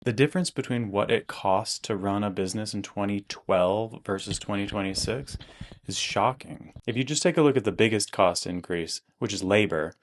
The difference between what it costs to run a business in 2012 versus 2026 is shocking. If you just take a look at the biggest cost increase, which is labor,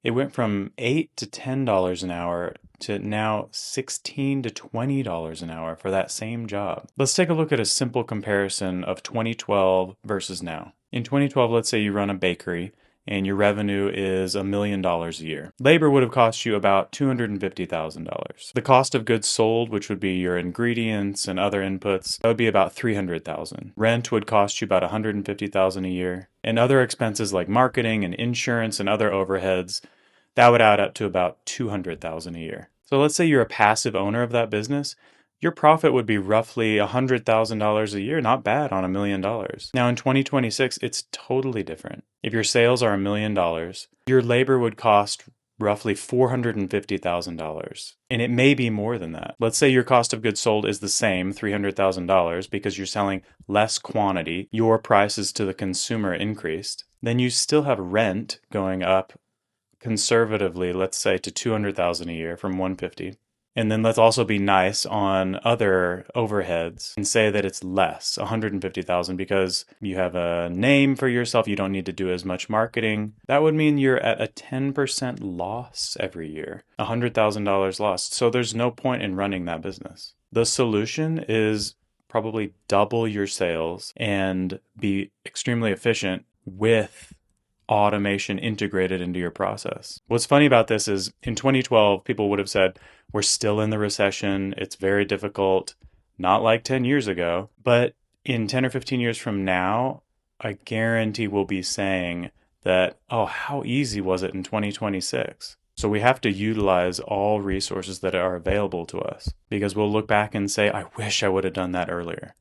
it went from $8 to $10 an hour to now $16 to $20 an hour for that same job. Let's take a look at a simple comparison of 2012 versus now. In 2012, let's say you run a bakery and your revenue is $1 million a year. Labor would have cost you about $250,000. The cost of goods sold, which would be your ingredients and other inputs, that would be about $300,000. Rent would cost you about $150,000 a year. And other expenses like marketing and insurance and other overheads, that would add up to about $200,000 a year. So let's say you're a passive owner of that business. Your profit would be roughly $100,000 a year, not bad on $1 million. Now in 2026, it's totally different. If your sales are $1 million, your labor would cost roughly $450,000. And it may be more than that. Let's say your cost of goods sold is the same, $300,000, because you're selling less quantity, your prices to the consumer increased. Then you still have rent going up conservatively, let's say to $200,000 a year from $150,000. And then let's also be nice on other overheads and say that it's less, $150,000, because you have a name for yourself. You don't need to do as much marketing. That would mean you're at a 10% loss every year, $100,000 lost. So there's no point in running that business. The solution is probably double your sales and be extremely efficient with automation integrated into your process. What's funny about this is in 2012, people would have said, we're still in the recession. It's very difficult, not like 10 years ago. But in 10 or 15 years from now, I guarantee we'll be saying that, oh, how easy was it in 2026? So we have to utilize all resources that are available to us because we'll look back and say, I wish I would have done that earlier.